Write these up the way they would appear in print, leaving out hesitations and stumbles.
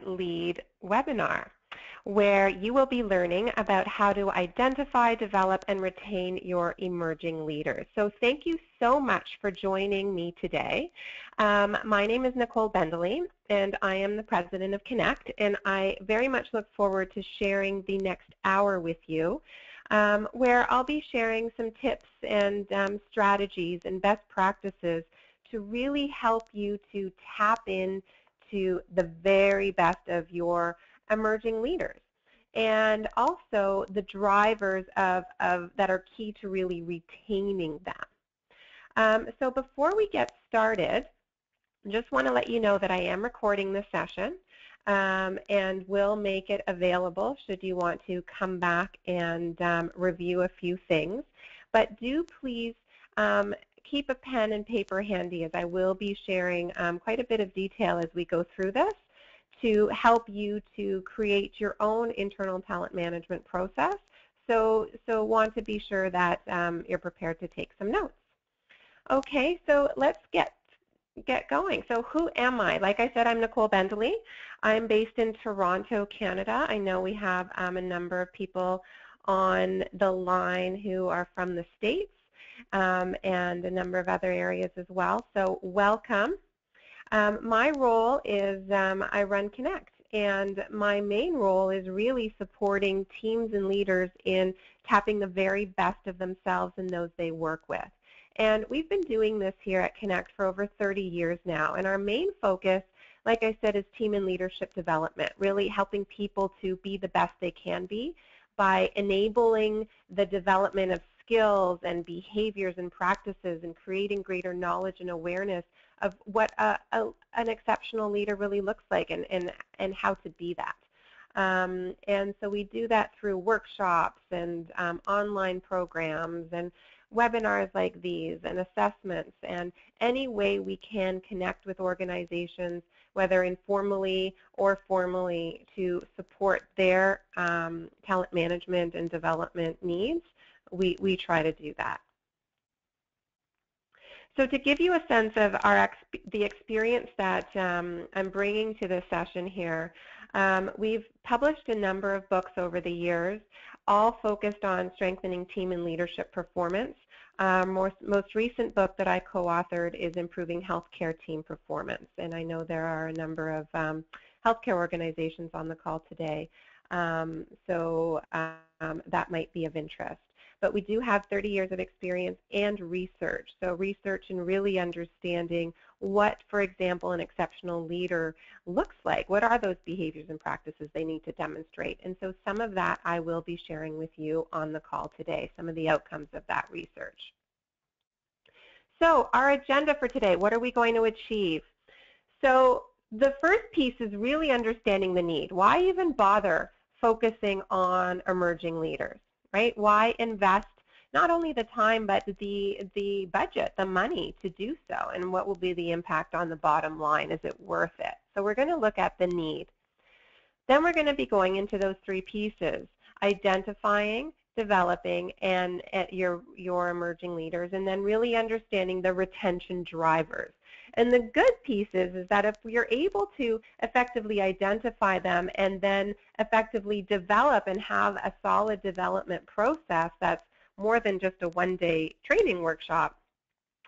Lead webinar, where you will be learning about how to identify, develop, and retain your emerging leaders. So thank you so much for joining me today. My name is Nicole Bendeley, and I am the president of Connect, and I very much look forward to sharing the next hour with you, where I'll be sharing some tips and strategies and best practices to really help you to tap into the very best of your emerging leaders, and also the drivers that are key to really retaining them. So before we get started, I just want to let you know that I am recording this session, and will make it available should you want to come back and review a few things. But do please keep a pen and paper handy, as I will be sharing quite a bit of detail as we go through this to help you to create your own internal talent management process. So want to be sure that you're prepared to take some notes. Okay, so let's get going. So who am I? Like I said, I'm Nicole Bendeley. I'm based in Toronto, Canada. I know we have a number of people on the line who are from the States, and a number of other areas as well. So welcome. My role is I run Connect, and my main role is really supporting teams and leaders in tapping the very best of themselves and those they work with. And we've been doing this here at Connect for over 30 years now, and our main focus, like I said, is team and leadership development, really helping people to be the best they can be by enabling the development of skills and behaviors and practices and creating greater knowledge and awareness of what an exceptional leader really looks like and how to be that. And so we do that through workshops and online programs and webinars like these and assessments, and any way we can connect with organizations, whether informally or formally, to support their talent management and development needs. We try to do that. So to give you a sense of the experience that I'm bringing to this session here, we've published a number of books over the years, all focused on strengthening team and leadership performance. Most recent book that I co-authored is Improving Healthcare Team Performance, and I know there are a number of healthcare organizations on the call today, so that might be of interest. But we do have 30 years of experience and research, so research and really understanding what, for example, an exceptional leader looks like. What are those behaviors and practices they need to demonstrate? And so some of that I will be sharing with you on the call today, some of the outcomes of that research. So our agenda for today, what are we going to achieve? So the first piece is really understanding the need. Why even bother focusing on emerging leaders? Right? Why invest not only the time but the budget, the money to do so, and what will be the impact on the bottom line? Is it worth it? So we're going to look at the need. Then we're going to be going into those three pieces: identifying, developing, and your emerging leaders, and then really understanding the retention drivers. And the good piece is that if you're able to effectively identify them and then effectively develop and have a solid development process that's more than just a one-day training workshop,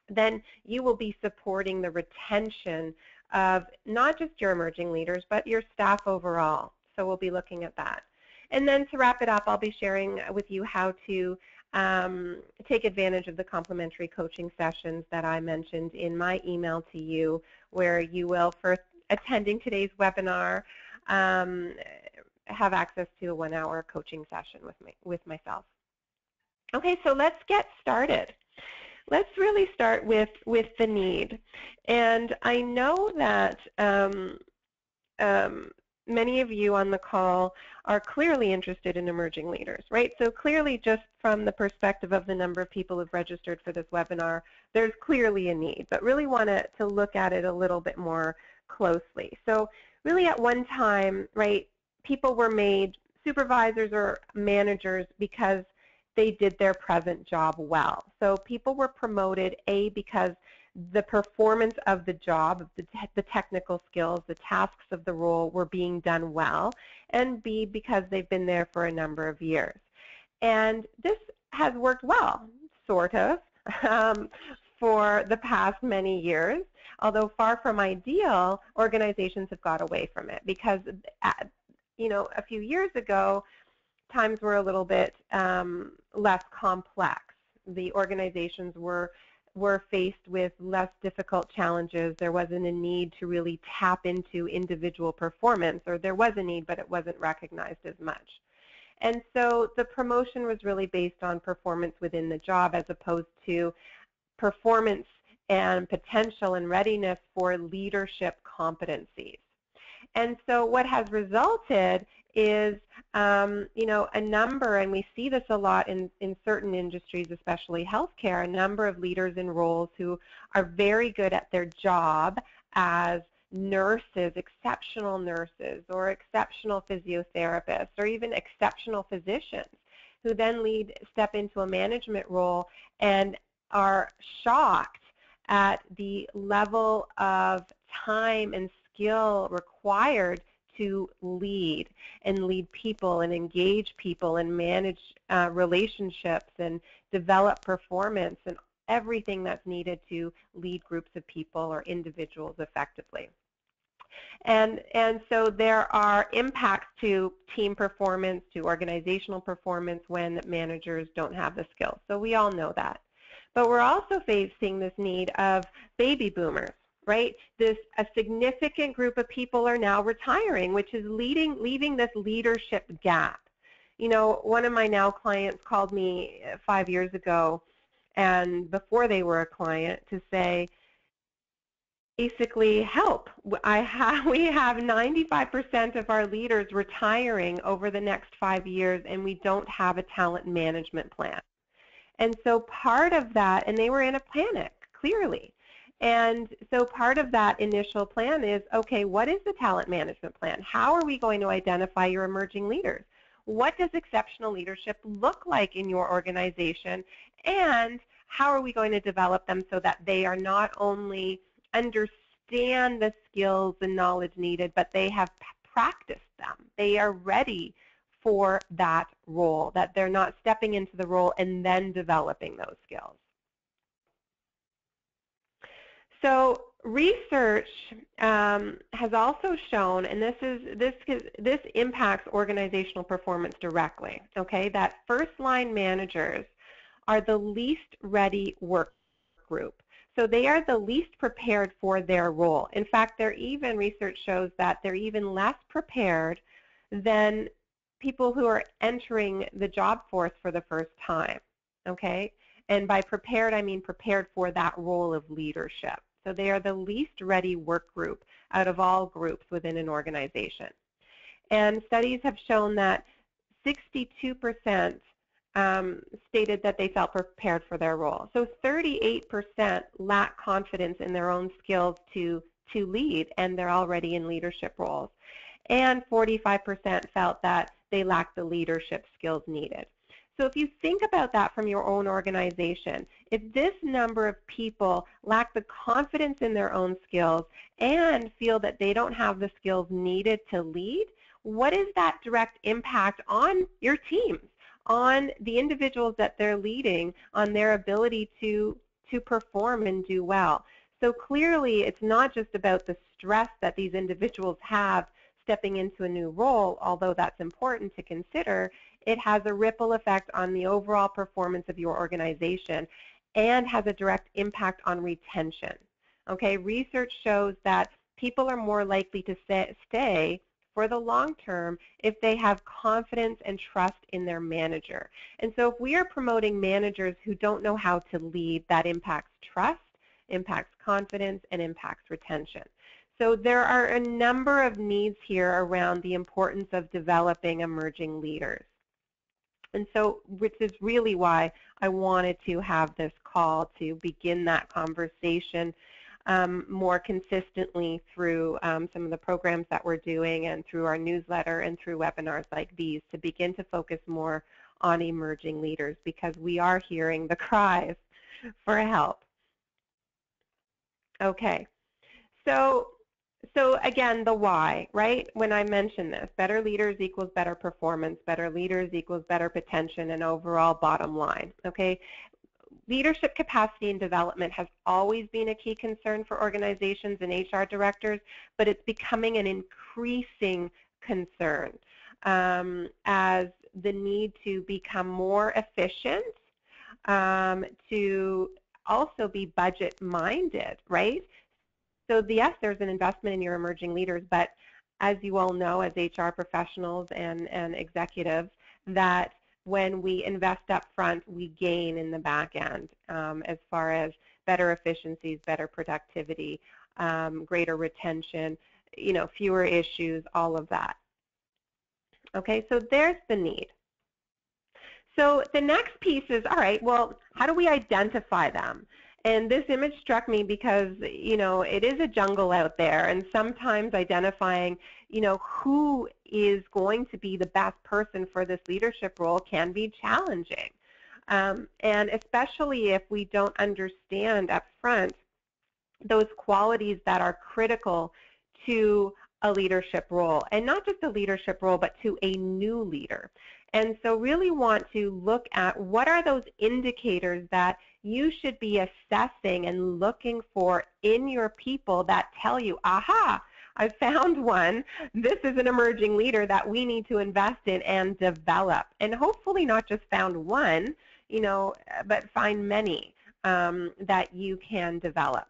then you will be supporting the retention of not just your emerging leaders, but your staff overall. So we'll be looking at that. And then to wrap it up, I'll be sharing with you how to take advantage of the complimentary coaching sessions that I mentioned in my email to you, where you will, for attending today's webinar, have access to a 1-hour coaching session with myself. Okay, so let's get started. Let's really start with the need. And I know that many of you on the call are clearly interested in emerging leaders, right? So clearly, just from the perspective of the number of people who've registered for this webinar, there's clearly a need, but really want to look at it a little bit more closely. So really at one time, right, people were made supervisors or managers because they did their present job well. So people were promoted, A, because the performance of the job, the technical skills, the tasks of the role were being done well, and B, because they've been there for a number of years. And this has worked well, sort of, for the past many years. Although far from ideal, organizations have got away from it because, a few years ago, times were a little bit less complex. The organizations were faced with less difficult challenges. There wasn't a need to really tap into individual performance, or there was a need, but it wasn't recognized as much. And so the promotion was really based on performance within the job as opposed to performance and potential and readiness for leadership competencies. And so what has resulted is, a number, and we see this a lot in certain industries, especially healthcare, a number of leaders in roles who are very good at their job as nurses, exceptional nurses, or exceptional physiotherapists, or even exceptional physicians, who then step into a management role and are shocked at the level of time and skill required to lead people and engage people and manage relationships and develop performance and everything that's needed to lead groups of people or individuals effectively. And so there are impacts to team performance, to organizational performance when managers don't have the skills. So we all know that. But we're also facing this need of baby boomers, right? A significant group of people are now retiring, which is leaving this leadership gap. One of my now clients called me 5 years ago, and before they were a client, to say, basically, help. We have 95% of our leaders retiring over the next 5 years, and we don't have a talent management plan. And so part of that, and they were in a panic, clearly. And so part of that initial plan is, okay, what is the talent management plan? How are we going to identify your emerging leaders? What does exceptional leadership look like in your organization? And how are we going to develop them so that they are not only understand the skills and knowledge needed, but they have practiced them. They are ready for that role, that they're not stepping into the role and then developing those skills. So research has also shown, and this impacts organizational performance directly, okay, that first-line managers are the least ready work group. So they are the least prepared for their role. In fact, research shows that they're even less prepared than people who are entering the job force for the first time, okay? And by prepared, I mean prepared for that role of leadership. So they are the least ready work group out of all groups within an organization. And studies have shown that 62% stated that they felt prepared for their role. So 38% lack confidence in their own skills to lead, and they're already in leadership roles. And 45% felt that they lacked the leadership skills needed. So if you think about that from your own organization, if this number of people lack the confidence in their own skills and feel that they don't have the skills needed to lead, what is that direct impact on your teams, on the individuals that they're leading, on their ability to perform and do well? So clearly, it's not just about the stress that these individuals have stepping into a new role, although that's important to consider. It has a ripple effect on the overall performance of your organization and has a direct impact on retention. Okay, research shows that people are more likely to stay for the long term if they have confidence and trust in their manager. And so if we are promoting managers who don't know how to lead, that impacts trust, impacts confidence, and impacts retention. So there are a number of needs here around the importance of developing emerging leaders. And so, which is really why I wanted to have this call to begin that conversation more consistently through some of the programs that we're doing and through our newsletter and through webinars like these, to begin to focus more on emerging leaders, because we are hearing the cries for help. Okay. So again, the why, right? When I mentioned this, better leaders equals better performance, better leaders equals better potential and overall bottom line, okay? Leadership capacity and development has always been a key concern for organizations and HR directors, but it's becoming an increasing concern as the need to become more efficient, to also be budget-minded, right? So yes, there's an investment in your emerging leaders, but as you all know as HR professionals and executives, that when we invest up front, we gain in the back end as far as better efficiencies, better productivity, greater retention, fewer issues, all of that. Okay, so there's the need. So the next piece is, all right, well, how do we identify them? And this image struck me because, it is a jungle out there, and sometimes identifying, who is going to be the best person for this leadership role can be challenging. And especially if we don't understand up front those qualities that are critical to a leadership role, and not just a leadership role, but to a new leader. And so really want to look at what are those indicators that you should be assessing and looking for in your people that tell you, aha, I found one. This is an emerging leader that we need to invest in and develop. And hopefully not just found one, but find many that you can develop.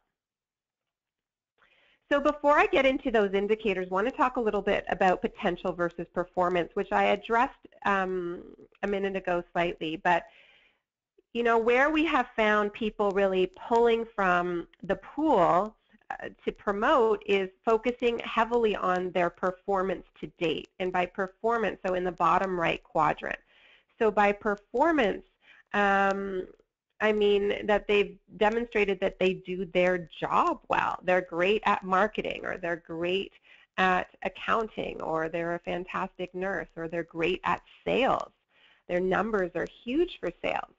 So before I get into those indicators, I want to talk a little bit about potential versus performance, which I addressed a minute ago slightly. But, where we have found people really pulling from the pool to promote is focusing heavily on their performance to date. And by performance, so in the bottom right quadrant. So by performance, I mean that they've demonstrated that they do their job well. They're great at marketing, or they're great at accounting, or they're a fantastic nurse, or they're great at sales. Their numbers are huge for sales.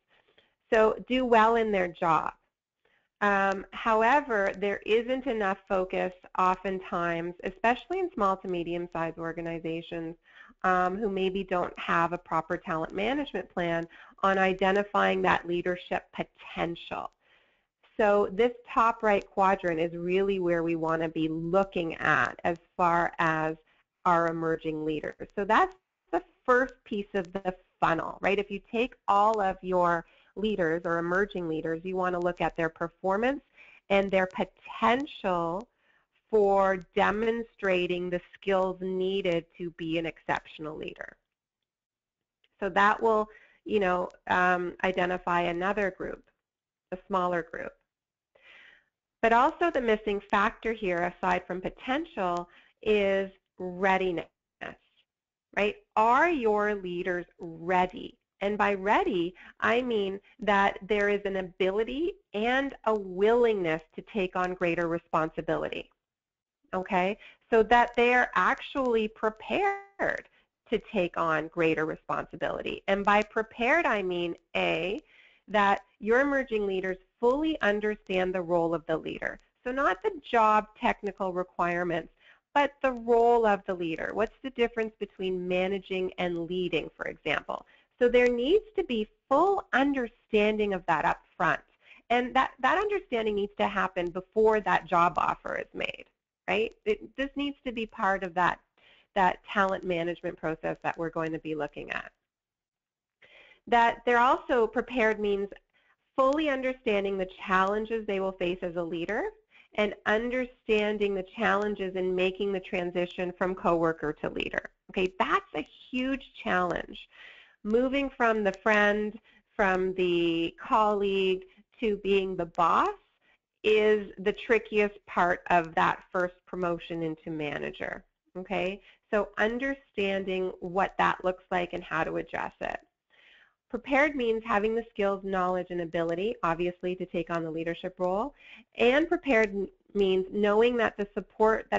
So do well in their job. However, there isn't enough focus oftentimes, especially in small to medium-sized organizations who maybe don't have a proper talent management plan, on identifying that leadership potential. So this top right quadrant is really where we want to be looking at as far as our emerging leaders. So that's the first piece of the funnel, right? If you take all of your leaders or emerging leaders, you want to look at their performance and their potential for demonstrating the skills needed to be an exceptional leader. So that will, identify another group, a smaller group. But also the missing factor here, aside from potential, is readiness, right? Are your leaders ready? And by ready, I mean that there is an ability and a willingness to take on greater responsibility, okay? So that they are actually prepared to take on greater responsibility. And by prepared, I mean, A, that your emerging leaders fully understand the role of the leader. So not the job technical requirements, but the role of the leader. What's the difference between managing and leading, for example? So there needs to be full understanding of that up front. And that understanding needs to happen before that job offer is made, right? This needs to be part of that talent management process that we're going to be looking at. That they're also prepared means fully understanding the challenges they will face as a leader and understanding the challenges in making the transition from coworker to leader. Okay, that's a huge challenge. Moving from the friend, from the colleague to being the boss is the trickiest part of that first promotion into manager. Okay, so understanding what that looks like and how to address it. Prepared means having the skills, knowledge, and ability, obviously, to take on the leadership role. And prepared means knowing that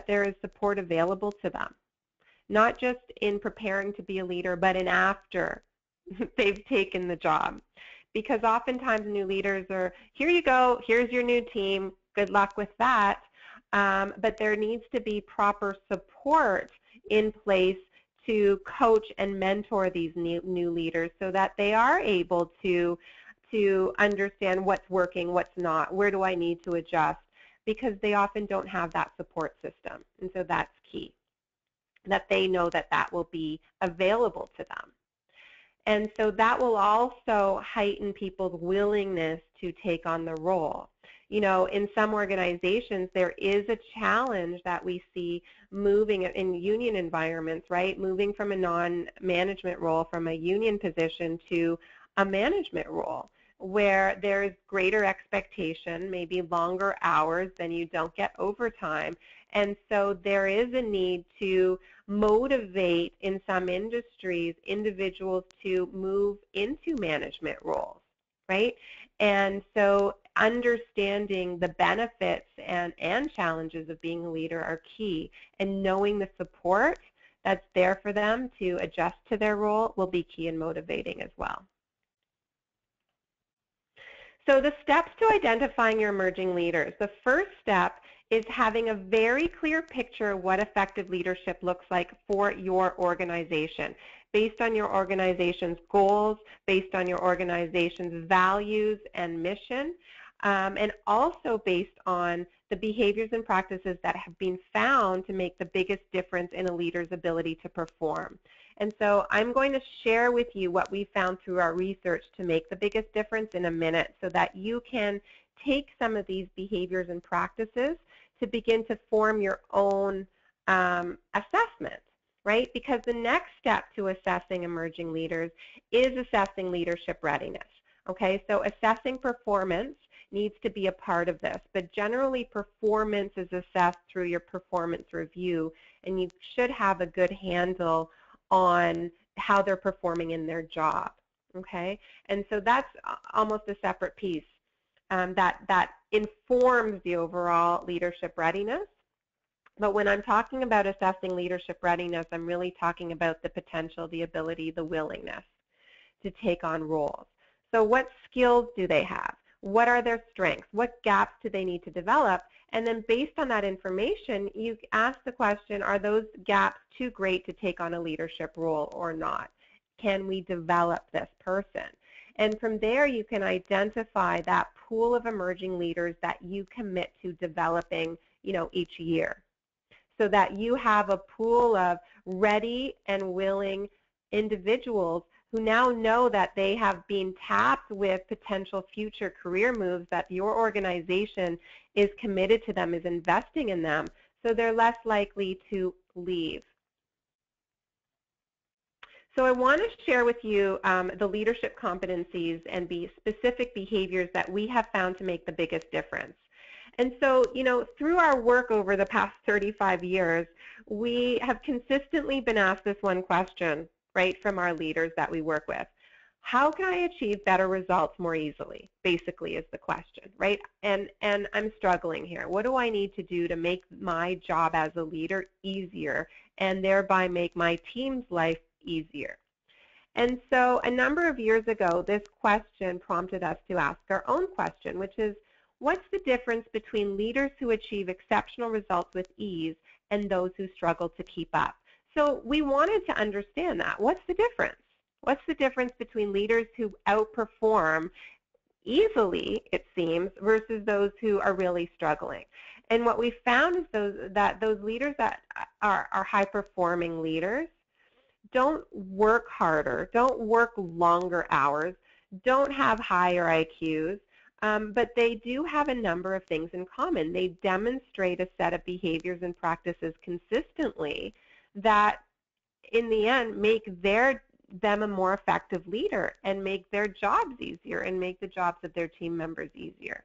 there is support available to them, not just in preparing to be a leader, but in after they've taken the job. Because oftentimes new leaders are, here you go, here's your new team, good luck with that. But there needs to be proper support in place to coach and mentor these new leaders so that they are able to understand what's working, what's not, where do I need to adjust, because they often don't have that support system. And so that's key, that they know that that will be available to them. And so that will also heighten people's willingness to take on the role. You know, in some organizations, there is a challenge that we see moving in union environments, right? Moving from a non-management role, from a union position to a management role, where there is greater expectation, maybe longer hours, then you don't get overtime. And so there is a need to motivate, in some industries, individuals to move into management roles, right? And so understanding the benefits and challenges of being a leader are key, and knowing the support that's there for them to adjust to their role will be key in motivating as well. So the steps to identifying your emerging leaders. The first step is having a very clear picture of what effective leadership looks like for your organization, based on your organization's goals, based on your organization's values and mission, and also based on the behaviors and practices that have been found to make the biggest difference in a leader's ability to perform. And so I'm going to share with you what we found through our research to make the biggest difference in a minute, so that you can take some of these behaviors and practices to begin to form your own assessment, right? Because the next step to assessing emerging leaders is assessing leadership readiness. Okay, so assessing performance needs to be a part of this, but generally performance is assessed through your performance review, and you should have a good handle on how they're performing in their job. Okay, and so that's almost a separate piece that informs the overall leadership readiness. But when I'm talking about assessing leadership readiness, I'm really talking about the potential, the ability, the willingness to take on roles. So what skills do they have? What are their strengths? What gaps do they need to develop? And then based on that information, you ask the question, are those gaps too great to take on a leadership role or not? Can we develop this person? And from there, you can identify that pool of emerging leaders that you commit to developing, each year, so that you have a pool of ready and willing individuals who now know that they have been tapped with potential future career moves, that your organization is committed to them, is investing in them, so they're less likely to leave. So I want to share with you the leadership competencies and specific behaviors that we have found to make the biggest difference. And so, through our work over the past 35 years, we have consistently been asked this one question, right, from our leaders that we work with. How can I achieve better results more easily, basically, is the question, right? And I'm struggling here. What do I need to do to make my job as a leader easier and thereby make my team's life easier? And so a number of years ago, this question prompted us to ask our own question, which is, what's the difference between leaders who achieve exceptional results with ease and those who struggle to keep up? So we wanted to understand that. What's the difference? What's the difference between leaders who outperform easily, it seems, versus those who are really struggling? And what we found is that those leaders that are high-performing leaders don't work harder, don't work longer hours, don't have higher IQs, but they do have a number of things in common. They demonstrate a set of behaviors and practices consistently that, in the end, make them a more effective leader and make their jobs easier and make the jobs of their team members easier.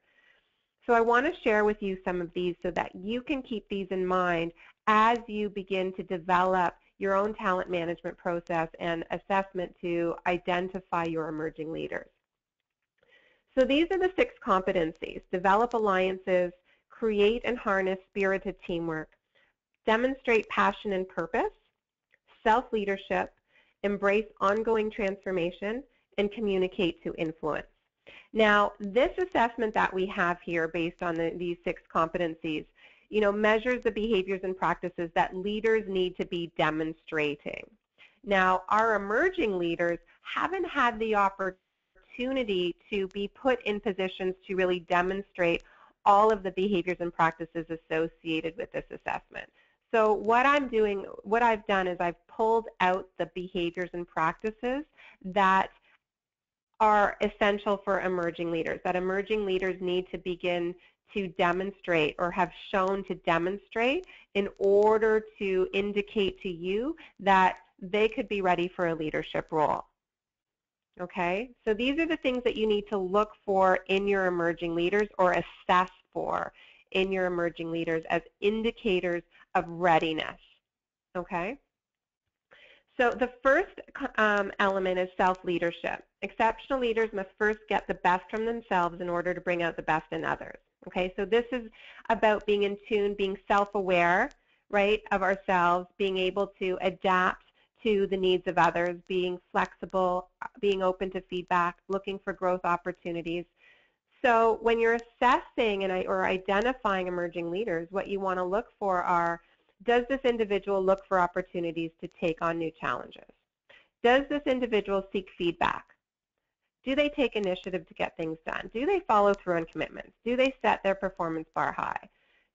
So I want to share with you some of these so that you can keep these in mind as you begin to develop your own talent management process and assessment to identify your emerging leaders. So these are the 6 competencies: develop alliances, create and harness spirited teamwork, demonstrate passion and purpose, self-leadership, embrace ongoing transformation, and communicate to influence. Now, this assessment that we have here based on these 6 competencies, measures the behaviors and practices that leaders need to be demonstrating. Now, our emerging leaders haven't had the opportunity to be put in positions to really demonstrate all of the behaviors and practices associated with this assessment. So what I've done is I've pulled out the behaviors and practices that are essential for emerging leaders, that emerging leaders need to begin to demonstrate or have shown to demonstrate in order to indicate to you that they could be ready for a leadership role. Okay, so these are the things that you need to look for in your emerging leaders or assess for in your emerging leaders as indicators of readiness. Okay, so the first element is self-leadership. Exceptional leaders must first get the best from themselves in order to bring out the best in others. Okay, so this is about being in tune, being self-aware, right, of ourselves, being able to adapt to the needs of others, being flexible, being open to feedback, looking for growth opportunities. So when you're assessing or identifying emerging leaders, what you want to look for are, does this individual look for opportunities to take on new challenges? Does this individual seek feedback? Do they take initiative to get things done? Do they follow through on commitments? Do they set their performance bar high?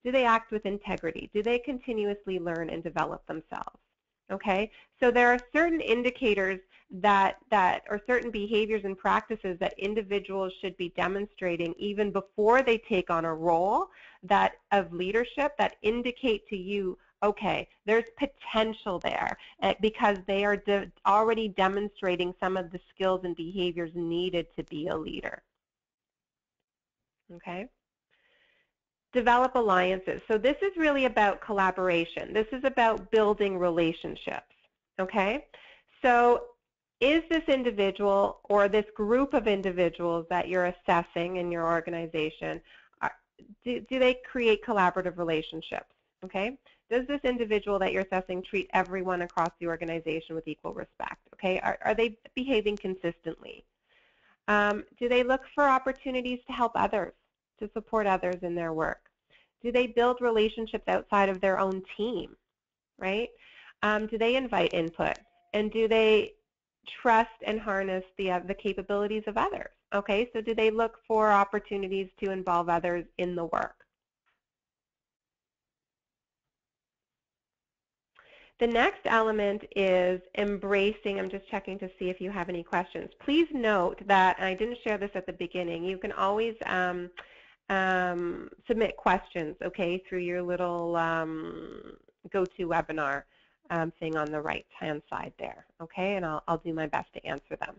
Do they act with integrity? Do they continuously learn and develop themselves? Okay, so there are certain indicators or certain behaviors and practices that individuals should be demonstrating even before they take on a role of leadership that indicate to you, okay, there's potential there because they are already demonstrating some of the skills and behaviors needed to be a leader. Okay. Develop alliances. So this is really about collaboration. This is about building relationships. Okay. So is this individual or this group of individuals that you're assessing in your organization, do they create collaborative relationships? Okay. Does this individual that you're assessing treat everyone across the organization with equal respect? Okay. Are they behaving consistently? Do they look for opportunities to help others, to support others in their work? Do they build relationships outside of their own team, right? Do they invite input? And do they trust and harness the capabilities of others? Okay, so do they look for opportunities to involve others in the work? The next element is embracing. I'm just checking to see if you have any questions. Please note that, and I didn't share this at the beginning, you can always submit questions, okay, through your little GoToWebinar thing on the right-hand side there, okay, and I'll do my best to answer them.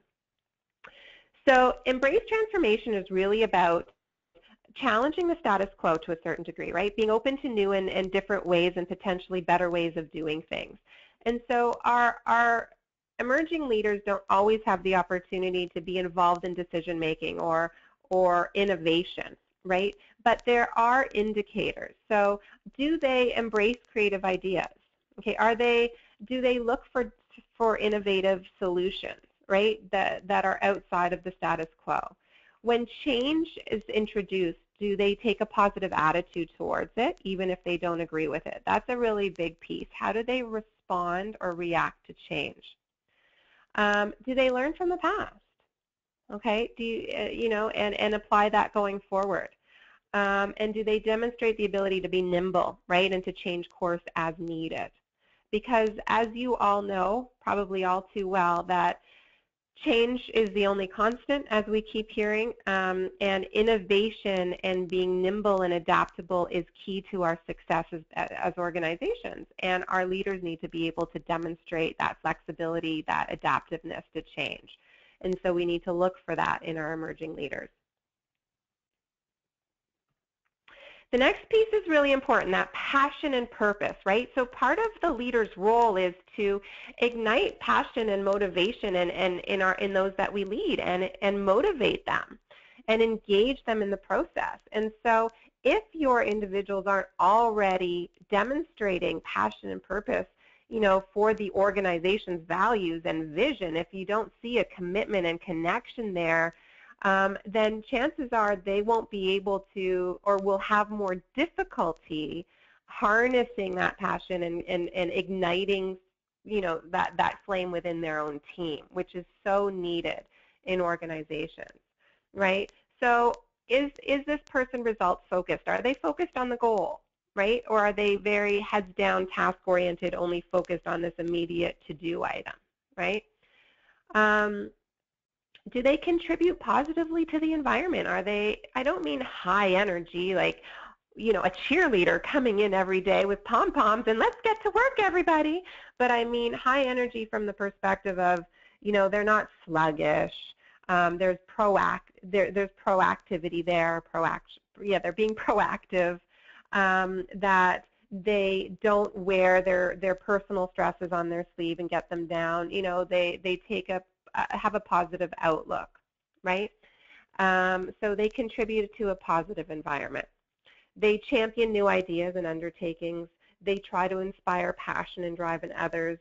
So embrace transformation is really about challenging the status quo to a certain degree, right? Being open to new and different ways and potentially better ways of doing things. And so our emerging leaders don't always have the opportunity to be involved in decision making or innovation, right? But there are indicators. So do they embrace creative ideas? Okay, do they look for innovative solutions, right, that are outside of the status quo? When change is introduced, do they take a positive attitude towards it, even if they don't agree with it? That's a really big piece. How do they respond or react to change? Do they learn from the past? Okay, do you, and apply that going forward? And do they demonstrate the ability to be nimble, right, and to change course as needed? Because as you all know, probably all too well, that change is the only constant, as we keep hearing, and innovation and being nimble and adaptable is key to our success as organizations. And our leaders need to be able to demonstrate that flexibility, that adaptiveness to change. And so we need to look for that in our emerging leaders. The next piece is really important, that passion and purpose, right? So part of the leader's role is to ignite passion and motivation in those that we lead and motivate them and engage them in the process. And so if your individuals aren't already demonstrating passion and purpose, for the organization's values and vision, if you don't see a commitment and connection there, then chances are they won't be able to, or will have more difficulty harnessing that passion and igniting, that flame within their own team, which is so needed in organizations, right? So is this person results focused? Are they focused on the goal, right? Or are they very heads down, task oriented, only focused on this immediate to-do item, right? Do they contribute positively to the environment? Are they, I don't mean high energy, like, a cheerleader coming in every day with pom-poms and let's get to work, everybody. But I mean high energy from the perspective of, they're not sluggish. There's proactivity there. They're being proactive. That they don't wear their personal stresses on their sleeve and get them down. They have a positive outlook, right? So they contribute to a positive environment. They champion new ideas and undertakings. They try to inspire passion and drive in others.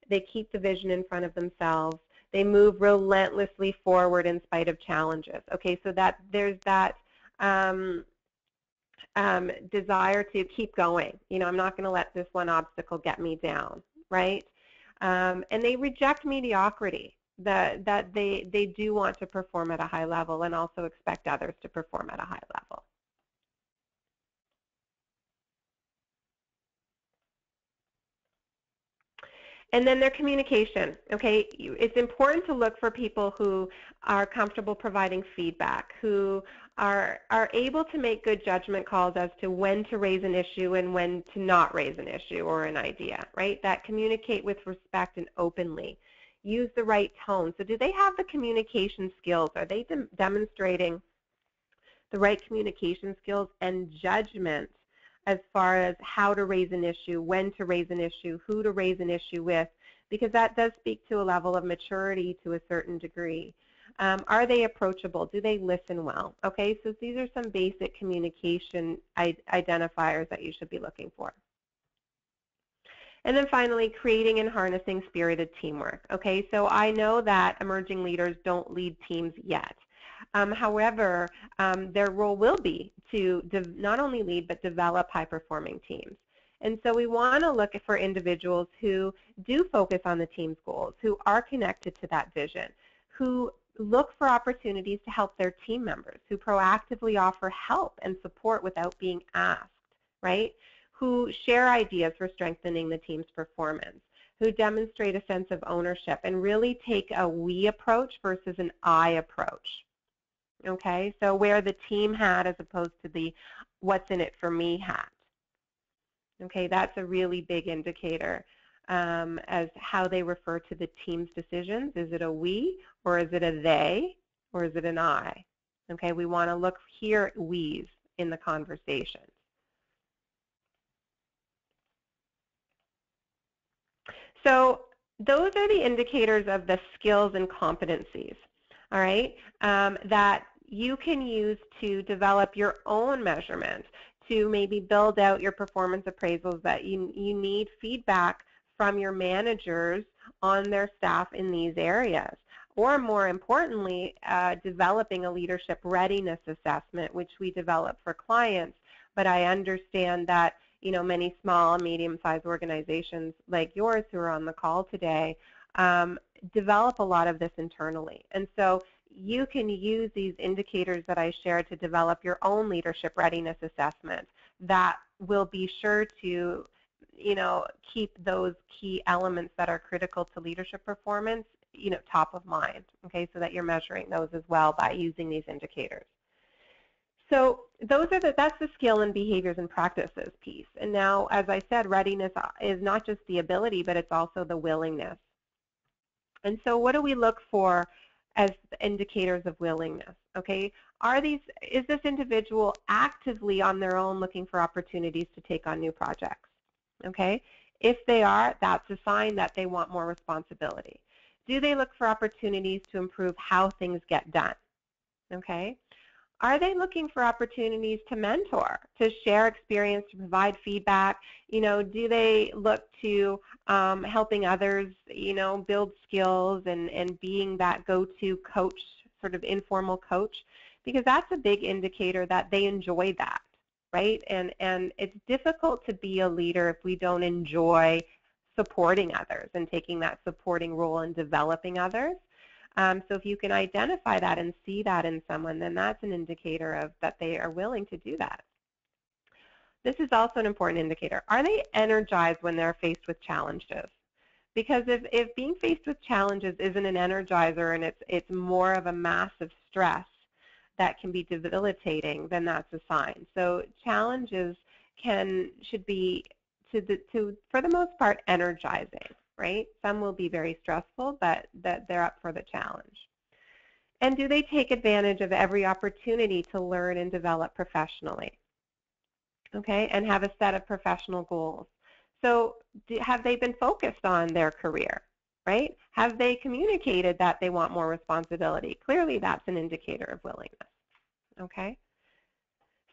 They keep the vision in front of themselves. They move relentlessly forward in spite of challenges. Okay, so that there's that desire to keep going. I'm not going to let this one obstacle get me down, right? And they reject mediocrity. That they do want to perform at a high level and also expect others to perform at a high level. And then their communication, okay? It's important to look for people who are comfortable providing feedback, who are able to make good judgment calls as to when to raise an issue and when to not raise an issue or an idea, right? That communicate with respect and openly. Use the right tone. So do they have the communication skills? Are they demonstrating the right communication skills and judgment as far as how to raise an issue, when to raise an issue, who to raise an issue with, because that does speak to a level of maturity to a certain degree. Are they approachable? Do they listen well? Okay, so these are some basic communication identifiers that you should be looking for. And then finally, creating and harnessing spirited teamwork. Okay, so I know that emerging leaders don't lead teams yet. However, their role will be to not only lead but develop high-performing teams. And so we want to look for individuals who do focus on the team's goals, who are connected to that vision, who look for opportunities to help their team members, who proactively offer help and support without being asked, right? Who share ideas for strengthening the team's performance, who demonstrate a sense of ownership and really take a we approach versus an I approach. Okay, so wear the team hat as opposed to the what's in it for me hat. Okay, that's a really big indicator as how they refer to the team's decisions. Is it a we, or is it a they, or is it an I? Okay, we want to look here at we's in the conversation. So those are the indicators of the skills and competencies, all right, that you can use to develop your own measurement, to maybe build out your performance appraisals, that you need feedback from your managers on their staff in these areas. Or more importantly, developing a leadership readiness assessment, which we develop for clients. But I understand that many small and medium-sized organizations like yours who are on the call today develop a lot of this internally. And so you can use these indicators that I shared to develop your own leadership readiness assessment that will be sure to keep those key elements that are critical to leadership performance top of mind, okay, so that you're measuring those as well by using these indicators. So that's the skill and behaviors and practices piece. And now, as I said, readiness is not just the ability, but it's also the willingness. And so what do we look for as indicators of willingness? Okay, is this individual actively on their own looking for opportunities to take on new projects? Okay, if they are, that's a sign that they want more responsibility. Do they look for opportunities to improve how things get done? Okay. Are they looking for opportunities to mentor, to share experience, to provide feedback? Do they look to helping others, build skills and being that go-to coach sort of informal coach, because that's a big indicator that they enjoy that, right? And it's difficult to be a leader if we don't enjoy supporting others and taking that supporting role and developing others. So if you can identify that and see that in someone, then that's an indicator of that they are willing to do that. This is also an important indicator. Are they energized when they're faced with challenges? Because if being faced with challenges isn't an energizer and it's more of a massive stress that can be debilitating, then that's a sign. So challenges should be, for the most part, energizing, right? Some will be very stressful, but that they're up for the challenge. And do they take advantage of every opportunity to learn and develop professionally? Okay, and have a set of professional goals. So have they been focused on their career, right? Have they communicated that they want more responsibility? Clearly, that's an indicator of willingness, okay?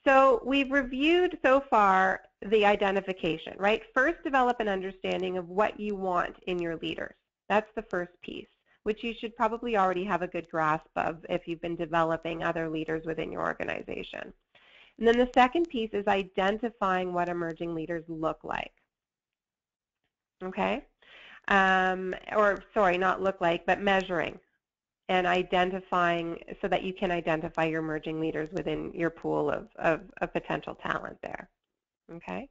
So we've reviewed so far the identification, right? First, develop an understanding of what you want in your leaders. That's the first piece, which you should probably already have a good grasp of if you've been developing other leaders within your organization. And then the second piece is identifying what emerging leaders look like. Okay? Or sorry, not look like, but measuring and identifying so that you can identify your emerging leaders within your pool of potential talent there. Okay?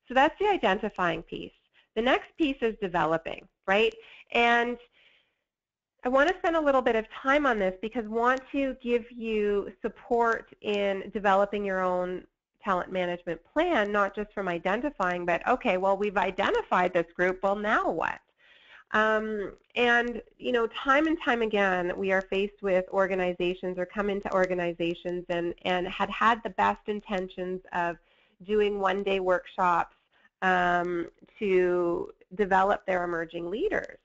So that's the identifying piece. The next piece is developing, right? And I want to spend a little bit of time on this because I want to give you support in developing your own talent management plan, not just from identifying, but okay, well, we've identified this group, well, now what? And, you know, time and time again, we are faced with organizations or come into organizations and had the best intentions of doing one-day workshops to develop their emerging leaders.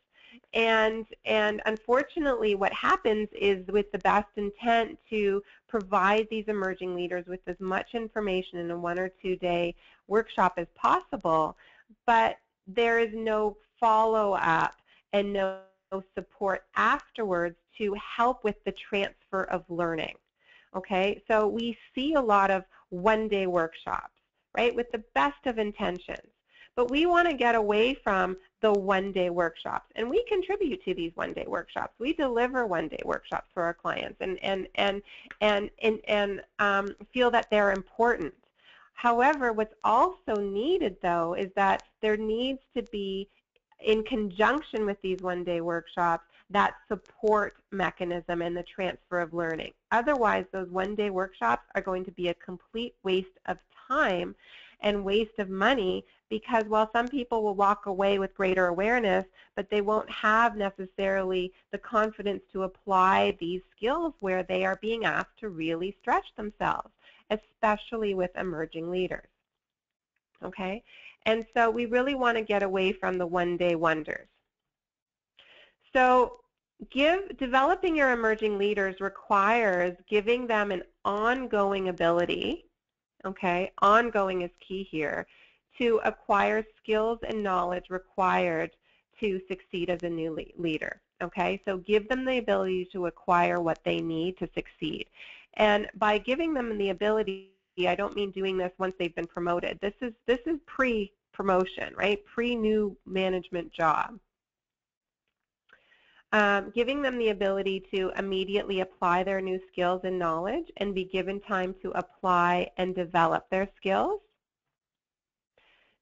And unfortunately, what happens is with the best intent to provide these emerging leaders with as much information in a 1 or 2 day workshop as possible, but there is no follow-up and no support afterwards to help with the transfer of learning. Okay, so we see a lot of one-day workshops, right, with the best of intentions. But we want to get away from the one-day workshops, and we contribute to these one-day workshops. We deliver one-day workshops for our clients, and feel that they're important. However, what's also needed, though, is that there needs to be, in conjunction with these one-day workshops, that support mechanism and the transfer of learning. Otherwise, those one-day workshops are going to be a complete waste of time and waste of money, because while some people will walk away with greater awareness, but they won't have necessarily the confidence to apply these skills where they are being asked to really stretch themselves, especially with emerging leaders. Okay? And so we really want to get away from the one-day wonders. So developing your emerging leaders requires giving them an ongoing ability. Okay, ongoing is key here, to acquire skills and knowledge required to succeed as a new leader. Okay, so give them the ability to acquire what they need to succeed. And by giving them the ability, I don't mean doing this once they've been promoted. This is pre-promotion, right? Pre-new management job. Giving them the ability to immediately apply their new skills and knowledge and be given time to apply and develop their skills.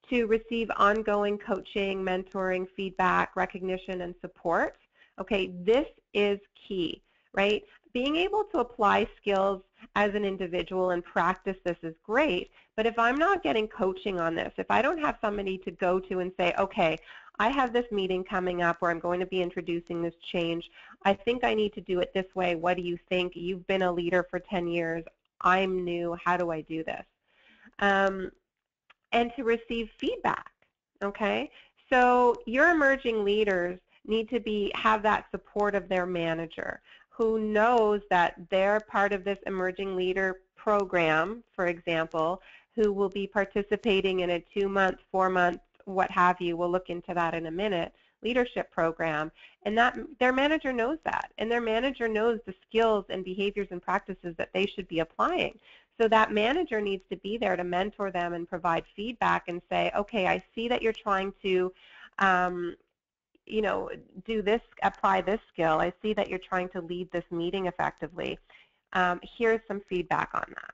To receive ongoing coaching, mentoring, feedback, recognition, and support. Okay, this is key, right? Being able to apply skills as an individual and practice this is great, but if I'm not getting coaching on this, if I don't have somebody to go to and say, okay, I have this meeting coming up where I'm going to be introducing this change. I think I need to do it this way. What do you think? You've been a leader for 10 years. I'm new. How do I do this? And to receive feedback, okay? So your emerging leaders need to have that support of their manager who knows that they're part of this emerging leader program, for example, who will be participating in a 2-month, 4-month, what have you, we'll look into that in a minute, leadership program, and that their manager knows that, and their manager knows the skills and behaviors and practices that they should be applying. So that manager needs to be there to mentor them and provide feedback and say, okay, I see that you're trying to do this, apply this skill. I see that you're trying to lead this meeting effectively. Here's some feedback on that.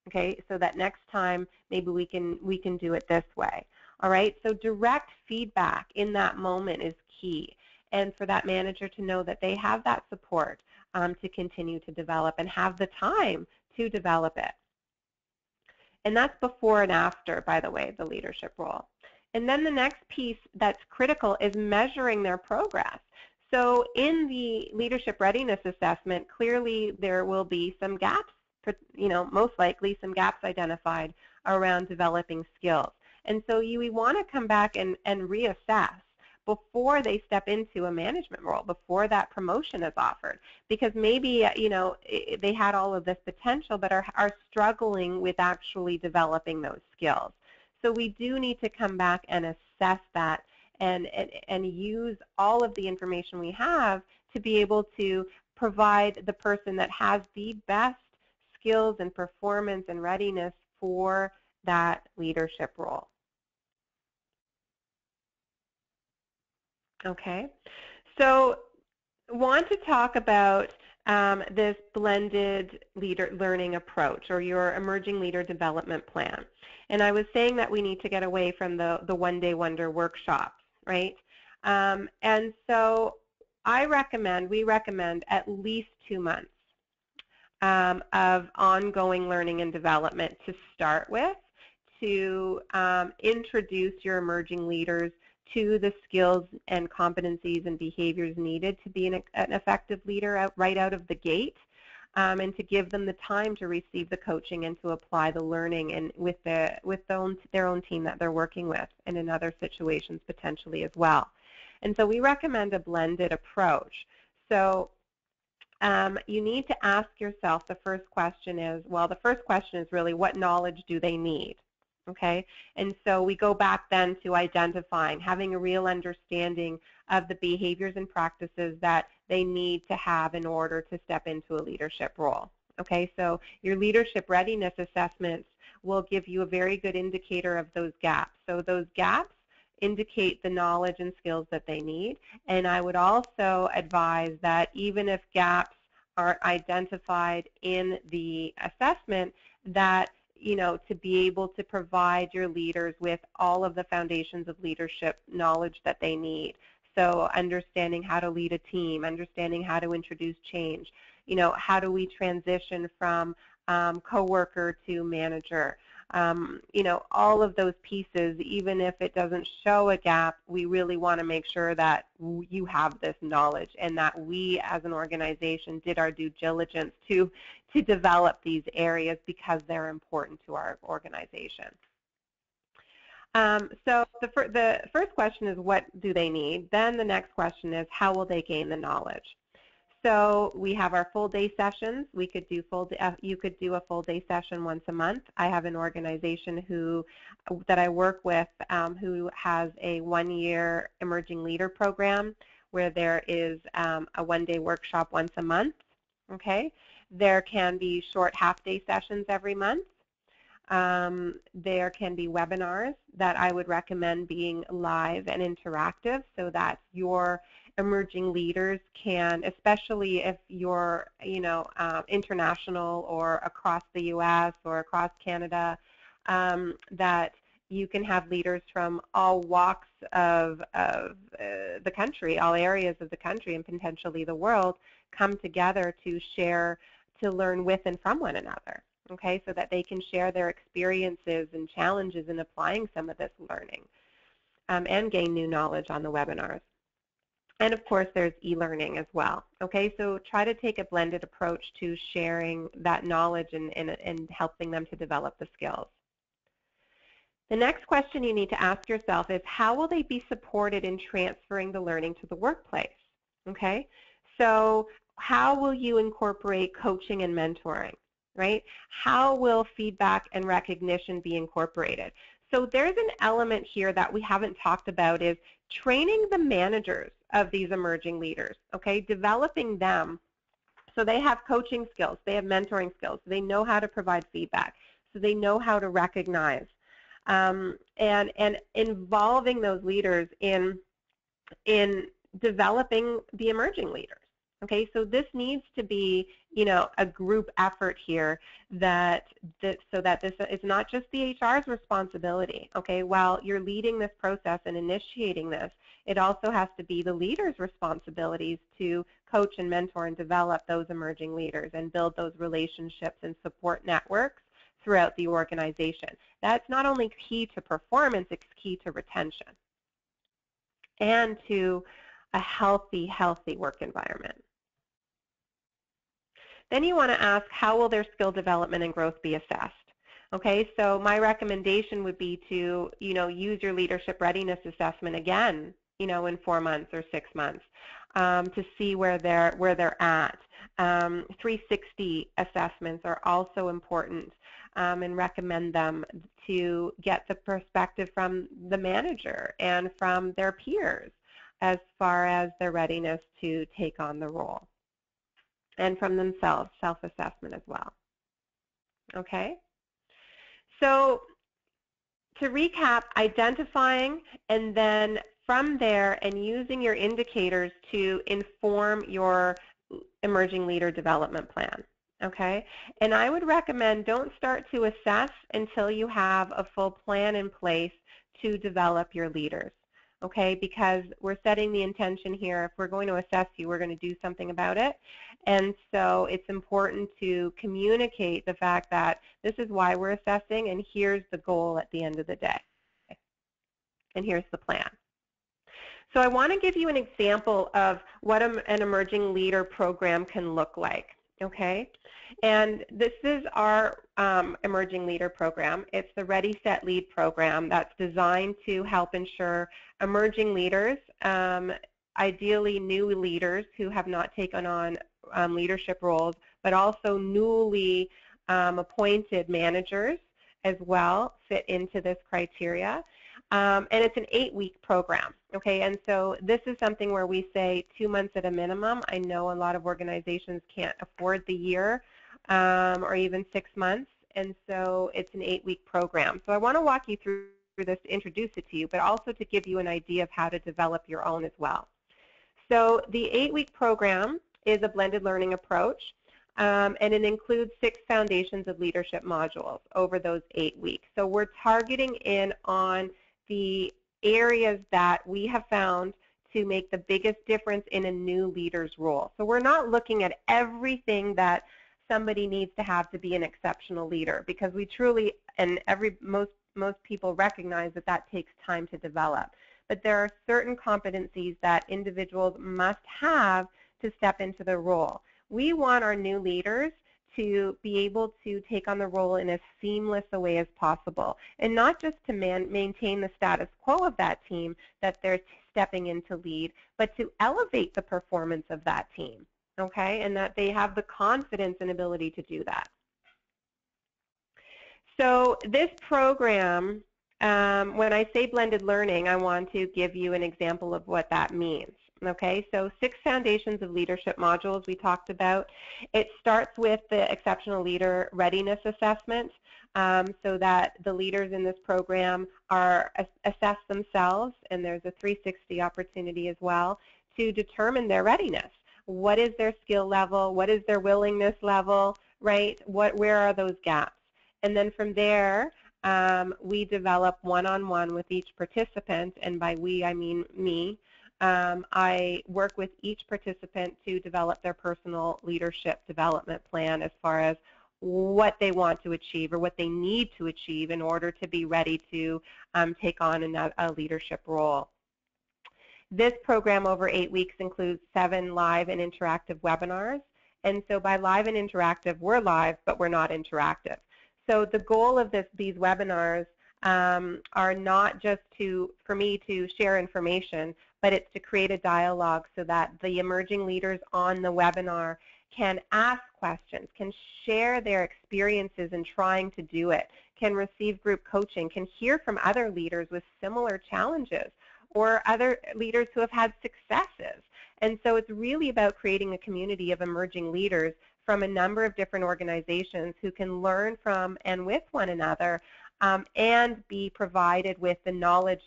Okay, so that next time maybe we can do it this way. All right, so direct feedback in that moment is key, and for that manager to know that they have that support to continue to develop and have the time to develop it. And that's before and after, by the way, the leadership role. And then the next piece that's critical is measuring their progress. So in the leadership readiness assessment, clearly there will be some gaps, most likely some gaps identified around developing skills. And so we want to come back and reassess before they step into a management role, before that promotion is offered, because maybe they had all of this potential but are struggling with actually developing those skills. So we do need to come back and assess that and use all of the information we have to be able to provide the person that has the best skills and performance and readiness for that leadership role. Okay, so want to talk about this blended learning approach, or your emerging leader development plan. And I was saying that we need to get away from the one-day wonder workshops, right? And so we recommend at least 2 months of ongoing learning and development to start with, to introduce your emerging leaders to the skills and competencies and behaviors needed to be an effective leader right out of the gate, and to give them the time to receive the coaching and to apply the learning and with their own team that they're working with, and in other situations potentially as well. And so we recommend a blended approach. So you need to ask yourself, the first question is really, what knowledge do they need? Okay, and so we go back then to identifying, having a real understanding of the behaviors and practices that they need to have in order to step into a leadership role. Okay, so your leadership readiness assessments will give you a very good indicator of those gaps. So those gaps indicate the knowledge and skills that they need, and I would also advise that even if gaps are identified in the assessment, that to be able to provide your leaders with all of the foundations of leadership knowledge that they need. So understanding how to lead a team, understanding how to introduce change, how do we transition from coworker to manager, all of those pieces. Even if it doesn't show a gap, we really want to make sure that you have this knowledge and that we as an organization did our due diligence to develop these areas because they're important to our organization. So the first question is, what do they need? Then the next question is, how will they gain the knowledge? So we have our full day sessions. You could do a full day session once a month. I have an organization that I work with who has a 1-year emerging leader program where there is a 1-day workshop once a month. Okay, there can be short half-day sessions every month. There can be webinars that I would recommend being live and interactive, so that your emerging leaders can, especially if you're international or across the U.S. or across Canada, that you can have leaders from all walks of the country, all areas of the country, and potentially the world, come together to share, to learn with and from one another. Okay, so that they can share their experiences and challenges in applying some of this learning, and gain new knowledge on the webinars. And of course, there's e-learning as well. Okay, so try to take a blended approach to sharing that knowledge and helping them to develop the skills. The next question you need to ask yourself is, how will they be supported in transferring the learning to the workplace? Okay, so how will you incorporate coaching and mentoring? Right? How will feedback and recognition be incorporated? So there's an element here that we haven't talked about is training the managers of these emerging leaders, okay, developing them so they have coaching skills, they have mentoring skills, they know how to provide feedback, so they know how to recognize, and involving those leaders in developing the emerging leaders. Okay, so this needs to be, you know, a group effort here so that this is not just the HR's responsibility. Okay, while you're leading this process and initiating this, it also has to be the leader's responsibilities to coach and mentor and develop those emerging leaders and build those relationships and support networks throughout the organization. That's not only key to performance, it's key to retention and to a healthy work environment. Then you want to ask, how will their skill development and growth be assessed? Okay, so my recommendation would be to, you know, use your leadership readiness assessment again, you know, in 4 months or 6 months to see where they're at. 360 assessments are also important, and recommend them to get the perspective from the manager and from their peers as far as their readiness to take on the role, and from themselves, self-assessment as well. Okay? So to recap, identifying and then from there and using your indicators to inform your emerging leader development plan. Okay? And I would recommend don't start to assess until you have a full plan in place to develop your leaders. Okay, because we're setting the intention here. If we're going to assess you, we're going to do something about it. And so it's important to communicate the fact that this is why we're assessing, and here's the goal at the end of the day. Okay. And here's the plan. So I want to give you an example of what an emerging leader program can look like. Okay, and this is our emerging leader program. It's the Ready, Set, Lead program that's designed to help ensure emerging leaders, ideally new leaders who have not taken on leadership roles, but also newly appointed managers as well fit into this criteria. And it's an 8-week program, okay? And so this is something where we say 2 months at a minimum. I know a lot of organizations can't afford the year or even 6 months, and so it's an 8-week program. So I want to walk you through this to introduce it to you, but also to give you an idea of how to develop your own as well. So the 8-week program is a blended learning approach. And it includes 6 foundations of leadership modules over those 8 weeks. So we're targeting in on the areas that we have found to make the biggest difference in a new leader's role. So we're not looking at everything that somebody needs to have to be an exceptional leader, because we truly, and most people recognize that that takes time to develop. But there are certain competencies that individuals must have to step into the role. We want our new leaders to be able to take on the role in as seamless a way as possible, and not just to maintain the status quo of that team that they're stepping in to lead, but to elevate the performance of that team, okay, and that they have the confidence and ability to do that. So this program, when I say blended learning, I want to give you an example of what that means. Okay, so 6 foundations of leadership modules we talked about. It starts with the exceptional leader readiness assessment, so that the leaders in this program are assessed themselves, and there's a 360 opportunity as well to determine their readiness. What is their skill level? What is their willingness level? Right? Where are those gaps? And then from there, we develop one-on-one with each participant, and by we I mean me. I work with each participant to develop their personal leadership development plan as far as what they want to achieve or what they need to achieve in order to be ready to take on a leadership role. This program over 8 weeks includes 7 live and interactive webinars. And so by live and interactive, we're live, but we're not interactive. So the goal of these webinars are not just for me to share information, but it's to create a dialogue so that the emerging leaders on the webinar can ask questions, can share their experiences in trying to do it, can receive group coaching, can hear from other leaders with similar challenges or other leaders who have had successes. And so it's really about creating a community of emerging leaders from a number of different organizations who can learn from and with one another and be provided with the knowledge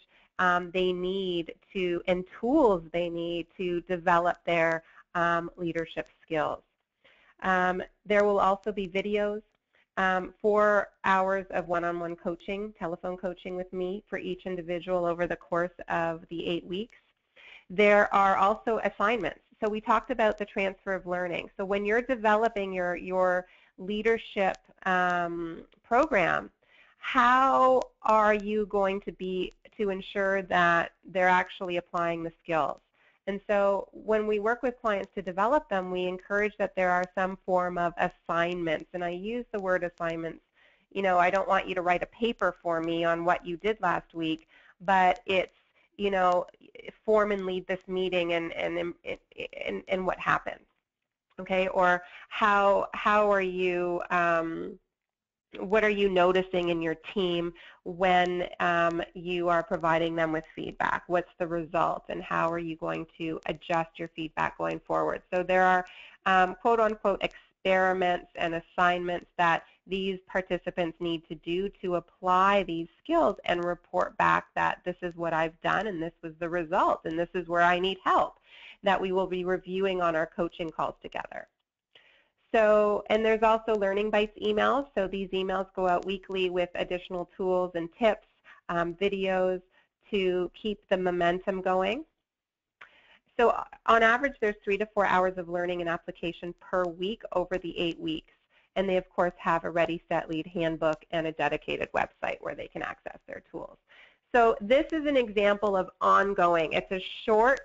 they need to and tools they need to develop their leadership skills. There will also be videos, 4 hours of one-on-one coaching, telephone coaching with me for each individual over the course of the 8 weeks. There are also assignments. So we talked about the transfer of learning. So when you're developing your leadership program, how are you going to ensure that they're actually applying the skills? And so when we work with clients to develop them, we encourage that there are some form of assignments. And I use the word assignments. You know, I don't want you to write a paper for me on what you did last week, but it's, you know, form and lead this meeting and what happened, okay? Or how are you, what are you noticing in your team when you are providing them with feedback? What's the result, and how are you going to adjust your feedback going forward? So there are quote-unquote experiments and assignments that these participants need to do to apply these skills and report back that this is what I've done and this was the result and this is where I need help, that we will be reviewing on our coaching calls together. So, and there's also Learning Bites emails. So these emails go out weekly with additional tools and tips, videos to keep the momentum going. So on average, there's 3 to 4 hours of learning and application per week over the 8 weeks. And they, of course, have a Ready, Set, Lead handbook and a dedicated website where they can access their tools. So this is an example of ongoing. It's a short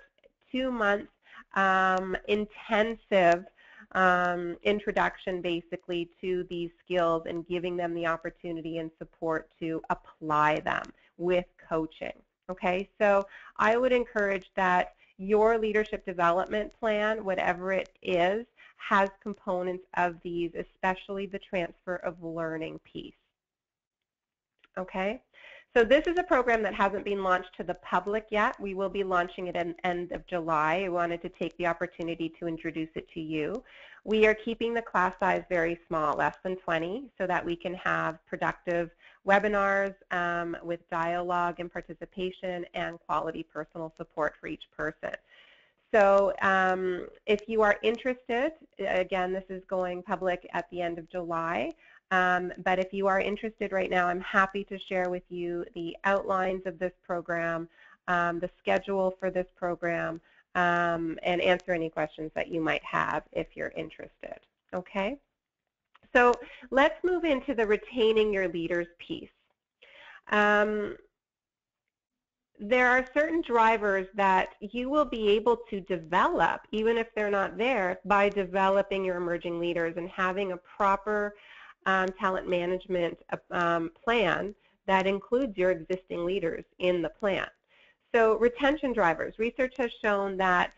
2-month intensive introduction basically to these skills and giving them the opportunity and support to apply them with coaching. Okay, so I would encourage that your leadership development plan, whatever it is, has components of these, especially the transfer of learning piece. Okay, so this is a program that hasn't been launched to the public yet. We will be launching it at the end of July. I wanted to take the opportunity to introduce it to you. We are keeping the class size very small, less than 20, so that we can have productive webinars with dialogue and participation and quality personal support for each person. So if you are interested, again, this is going public at the end of July, but if you are interested right now, I'm happy to share with you the outlines of this program, the schedule for this program, and answer any questions that you might have if you're interested. Okay? So let's move into the retaining your leaders piece. There are certain drivers that you will be able to develop, even if they're not there, by developing your emerging leaders and having a proper talent management plan that includes your existing leaders in the plan. So retention drivers. Research has shown that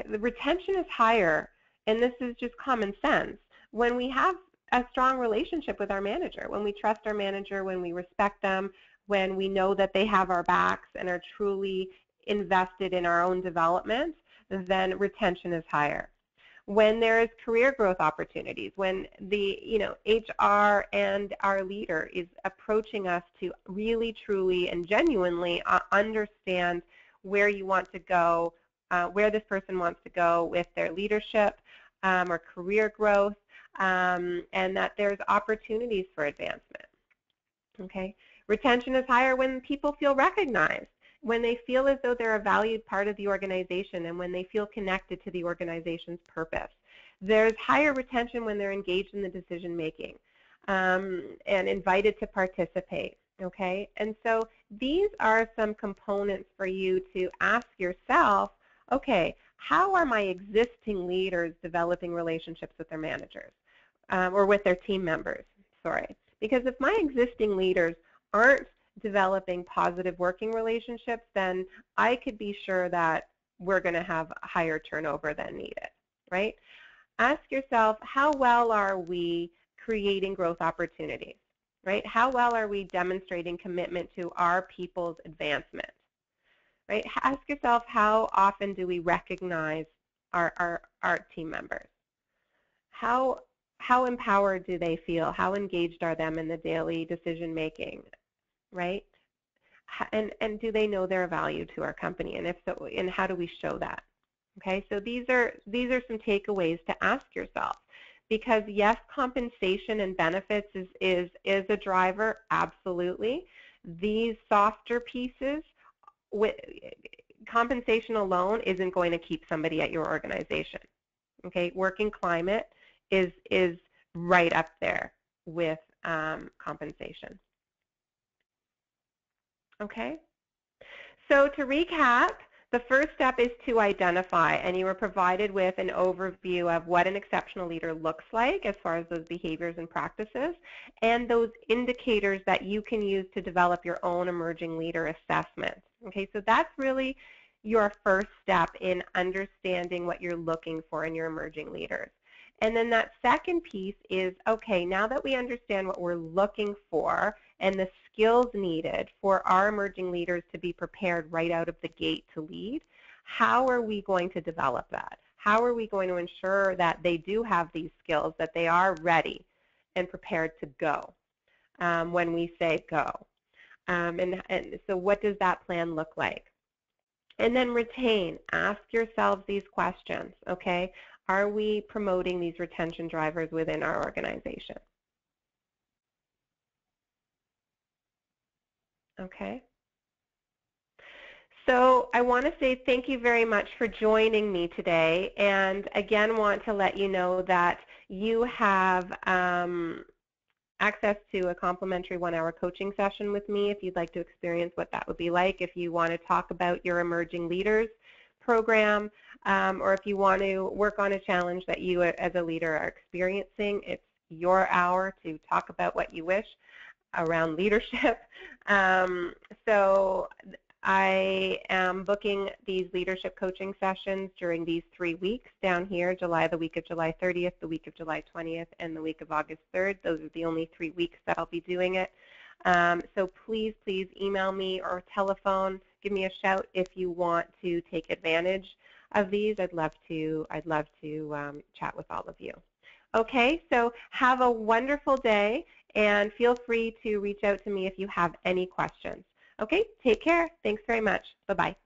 the retention is higher, and this is just common sense, when we have a strong relationship with our manager, when we trust our manager, when we respect them, when we know that they have our backs and are truly invested in our own development, then retention is higher. When there is career growth opportunities, when the HR and our leader is approaching us to really, truly, and genuinely understand where you want to go, where this person wants to go with their leadership or career growth, and that there's opportunities for advancement. Okay. Retention is higher when people feel recognized, when they feel as though they're a valued part of the organization, and when they feel connected to the organization's purpose. There's higher retention when they're engaged in the decision making and invited to participate. Okay, and so these are some components for you to ask yourself, okay, how are my existing leaders developing relationships with their managers or with their team members? Sorry, because if my existing leaders aren't developing positive working relationships, then I could be sure that we're going to have higher turnover than needed, right? Ask yourself, how well are we creating growth opportunities? right? How well are we demonstrating commitment to our people's advancement, right? Ask yourself, how often do we recognize our team members? How empowered do they feel? How engaged are them in the daily decision making, right? And do they know their value to our company? And if so, and how do we show that? Okay, so these are some takeaways to ask yourself. Because yes, compensation and benefits is a driver, absolutely. These softer pieces, with compensation alone isn't going to keep somebody at your organization. Okay, working climate is right up there with compensation. Okay, so to recap, the first step is to identify, and you were provided with an overview of what an exceptional leader looks like as far as those behaviors and practices, and those indicators that you can use to develop your own emerging leader assessment. Okay, so that's really your first step in understanding what you're looking for in your emerging leaders. And then that second piece is, okay, now that we understand what we're looking for and the skills needed for our emerging leaders to be prepared right out of the gate to lead, how are we going to develop that? How are we going to ensure that they do have these skills, that they are ready and prepared to go when we say go? And so what does that plan look like? And then retain. Ask yourselves these questions, okay? Are we promoting these retention drivers within our organization? Okay. So I want to say thank you very much for joining me today, and again want to let you know that you have access to a complimentary 1-hour coaching session with me if you'd like to experience what that would be like, if you want to talk about your Emerging Leaders program, or if you want to work on a challenge that you as a leader are experiencing. It's your hour to talk about what you wish around leadership. So I am booking these leadership coaching sessions during these 3 weeks down here, the week of July 30th, the week of July 20th, and the week of August 3rd. Those are the only 3 weeks that I'll be doing it. So please email me or telephone. Give me a shout if you want to take advantage of these. I'd love to chat with all of you. Okay, so have a wonderful day, and feel free to reach out to me if you have any questions. Okay, take care. Thanks very much. Bye-bye.